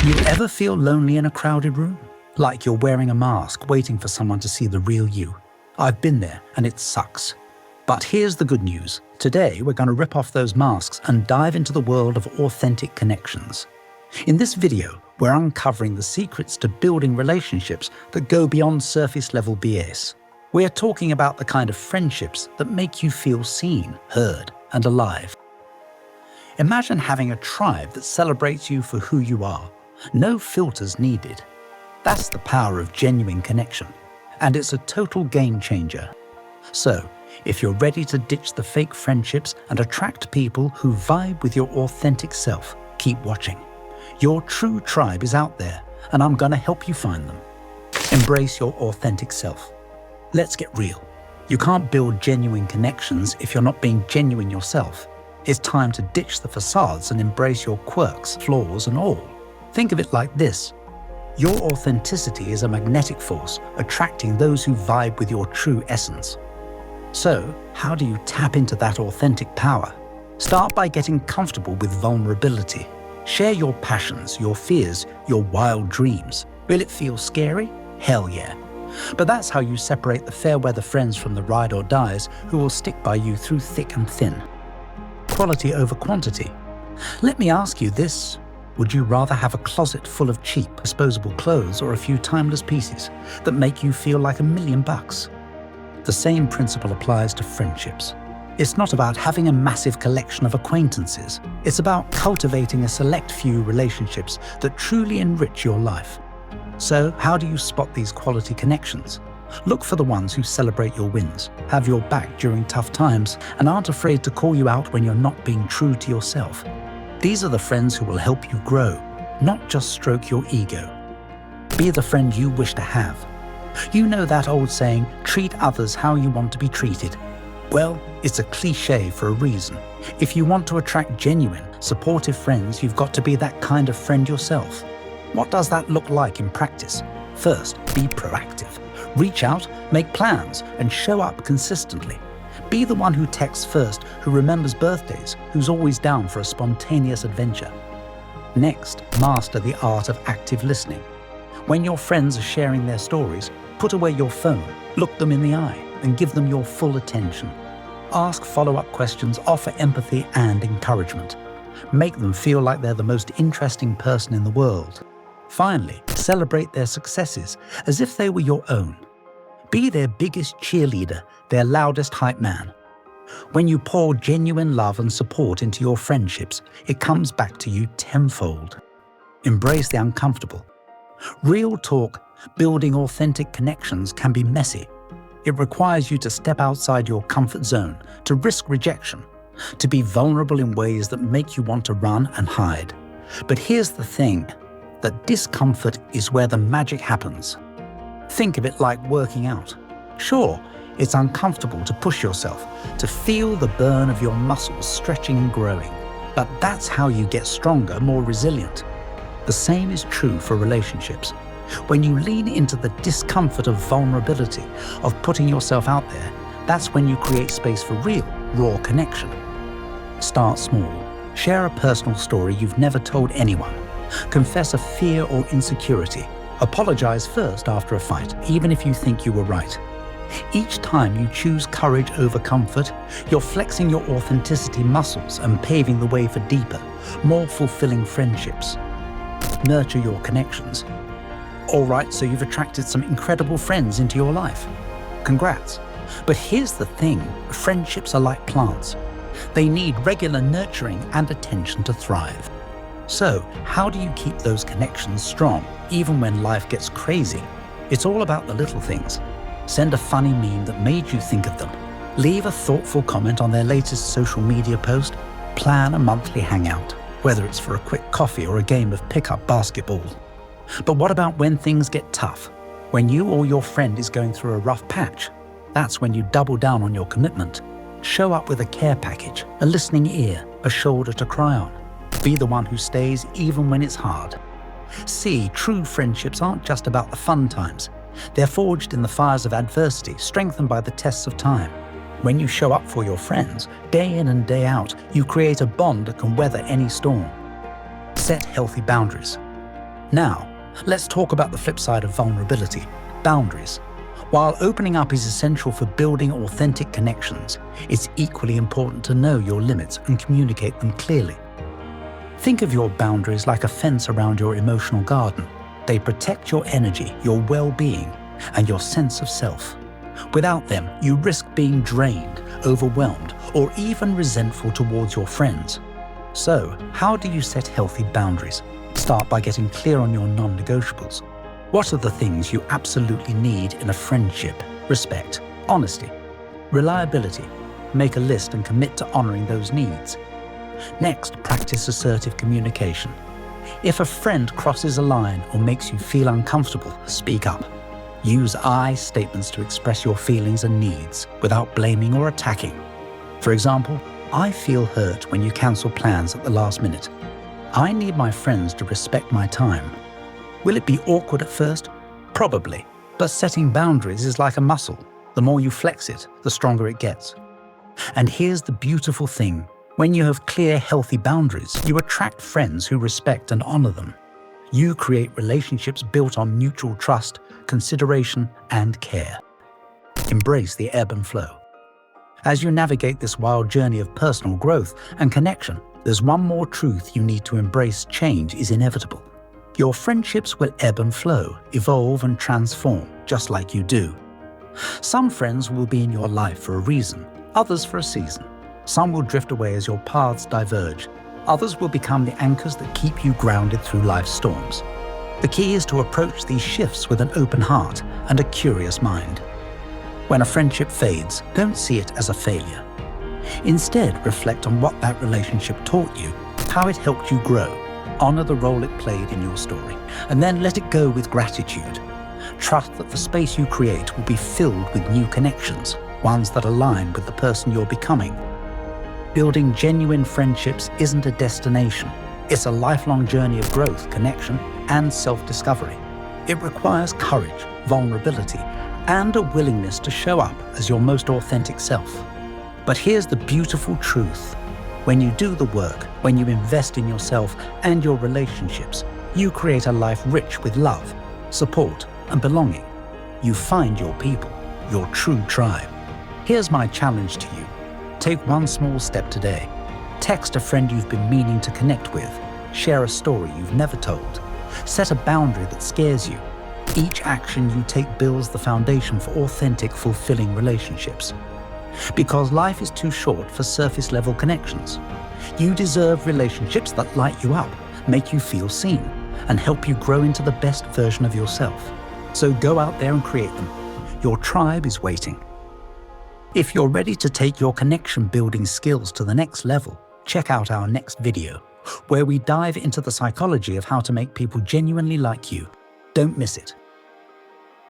You ever feel lonely in a crowded room? Like you're wearing a mask, waiting for someone to see the real you? I've been there, and it sucks. But here's the good news. Today, we're going to rip off those masks and dive into the world of authentic connections. In this video, we're uncovering the secrets to building relationships that go beyond surface-level BS. We're talking about the kind of friendships that make you feel seen, heard, and alive. Imagine having a tribe that celebrates you for who you are. No filters needed. That's the power of genuine connection, and it's a total game changer. So, if you're ready to ditch the fake friendships and attract people who vibe with your authentic self, keep watching. Your true tribe is out there, and I'm gonna help you find them. Embrace your authentic self. Let's get real. You can't build genuine connections if you're not being genuine yourself. It's time to ditch the facades and embrace your quirks, flaws, and all. Think of it like this. Your authenticity is a magnetic force, attracting those who vibe with your true essence. So, how do you tap into that authentic power? Start by getting comfortable with vulnerability. Share your passions, your fears, your wild dreams. Will it feel scary? Hell yeah. But that's how you separate the fair-weather friends from the ride or dies who will stick by you through thick and thin. Quality over quantity. Let me ask you this. Would you rather have a closet full of cheap, disposable clothes or a few timeless pieces that make you feel like $1,000,000? The same principle applies to friendships. It's not about having a massive collection of acquaintances. It's about cultivating a select few relationships that truly enrich your life. So, how do you spot these quality connections? Look for the ones who celebrate your wins, have your back during tough times, and aren't afraid to call you out when you're not being true to yourself. These are the friends who will help you grow, not just stroke your ego. Be the friend you wish to have. You know that old saying, treat others how you want to be treated. Well, it's a cliche for a reason. If you want to attract genuine, supportive friends, you've got to be that kind of friend yourself. What does that look like in practice? First, be proactive. Reach out, make plans, and show up consistently. Be the one who texts first, who remembers birthdays, who's always down for a spontaneous adventure. Next, master the art of active listening. When your friends are sharing their stories, put away your phone, look them in the eye, and give them your full attention. Ask follow-up questions, offer empathy and encouragement. Make them feel like they're the most interesting person in the world. Finally, celebrate their successes as if they were your own. Be their biggest cheerleader, their loudest hype man. When you pour genuine love and support into your friendships, it comes back to you tenfold. Embrace the uncomfortable. Real talk, building authentic connections can be messy. It requires you to step outside your comfort zone, to risk rejection, to be vulnerable in ways that make you want to run and hide. But here's the thing, that discomfort is where the magic happens. Think of it like working out. Sure, it's uncomfortable to push yourself, to feel the burn of your muscles stretching and growing. But that's how you get stronger, more resilient. The same is true for relationships. When you lean into the discomfort of vulnerability, of putting yourself out there, that's when you create space for real, raw connection. Start small. Share a personal story you've never told anyone. Confess a fear or insecurity. Apologize first after a fight, even if you think you were right. Each time you choose courage over comfort, you're flexing your authenticity muscles and paving the way for deeper, more fulfilling friendships. Nurture your connections. All right, so you've attracted some incredible friends into your life. Congrats. But here's the thing, friendships are like plants. They need regular nurturing and attention to thrive. So, how do you keep those connections strong, even when life gets crazy? It's all about the little things. Send a funny meme that made you think of them. Leave a thoughtful comment on their latest social media post. Plan a monthly hangout, whether it's for a quick coffee or a game of pickup basketball. But what about when things get tough? When you or your friend is going through a rough patch? That's when you double down on your commitment. Show up with a care package, a listening ear, a shoulder to cry on. Be the one who stays even when it's hard. See, true friendships aren't just about the fun times. They're forged in the fires of adversity, strengthened by the tests of time. When you show up for your friends, day in and day out, you create a bond that can weather any storm. Set healthy boundaries. Now, let's talk about the flip side of vulnerability, boundaries. While opening up is essential for building authentic connections, it's equally important to know your limits and communicate them clearly. Think of your boundaries like a fence around your emotional garden. They protect your energy, your well-being, and your sense of self. Without them, you risk being drained, overwhelmed, or even resentful towards your friends. So, how do you set healthy boundaries? Start by getting clear on your non-negotiables. What are the things you absolutely need in a friendship? Respect, honesty, reliability. Make a list and commit to honoring those needs. Next, practice assertive communication. If a friend crosses a line or makes you feel uncomfortable, speak up. Use I statements to express your feelings and needs without blaming or attacking. For example, I feel hurt when you cancel plans at the last minute. I need my friends to respect my time. Will it be awkward at first? Probably. But setting boundaries is like a muscle. The more you flex it, the stronger it gets. And here's the beautiful thing. When you have clear, healthy boundaries, you attract friends who respect and honor them. You create relationships built on mutual trust, consideration, and care. Embrace the ebb and flow. As you navigate this wild journey of personal growth and connection, there's one more truth you need to embrace: change is inevitable. Your friendships will ebb and flow, evolve and transform, just like you do. Some friends will be in your life for a reason, others for a season. Some will drift away as your paths diverge. Others will become the anchors that keep you grounded through life's storms. The key is to approach these shifts with an open heart and a curious mind. When a friendship fades, don't see it as a failure. Instead, reflect on what that relationship taught you, how it helped you grow. Honor the role it played in your story, and then let it go with gratitude. Trust that the space you create will be filled with new connections, ones that align with the person you're becoming. Building genuine friendships isn't a destination. It's a lifelong journey of growth, connection, and self-discovery. It requires courage, vulnerability, and a willingness to show up as your most authentic self. But here's the beautiful truth. When you do the work, when you invest in yourself and your relationships, you create a life rich with love, support, and belonging. You find your people, your true tribe. Here's my challenge to you. Take one small step today. Text a friend you've been meaning to connect with. Share a story you've never told. Set a boundary that scares you. Each action you take builds the foundation for authentic, fulfilling relationships. Because life is too short for surface-level connections. You deserve relationships that light you up, make you feel seen, and help you grow into the best version of yourself. So go out there and create them. Your tribe is waiting. If you're ready to take your connection-building skills to the next level, check out our next video, where we dive into the psychology of how to make people genuinely like you. Don't miss it.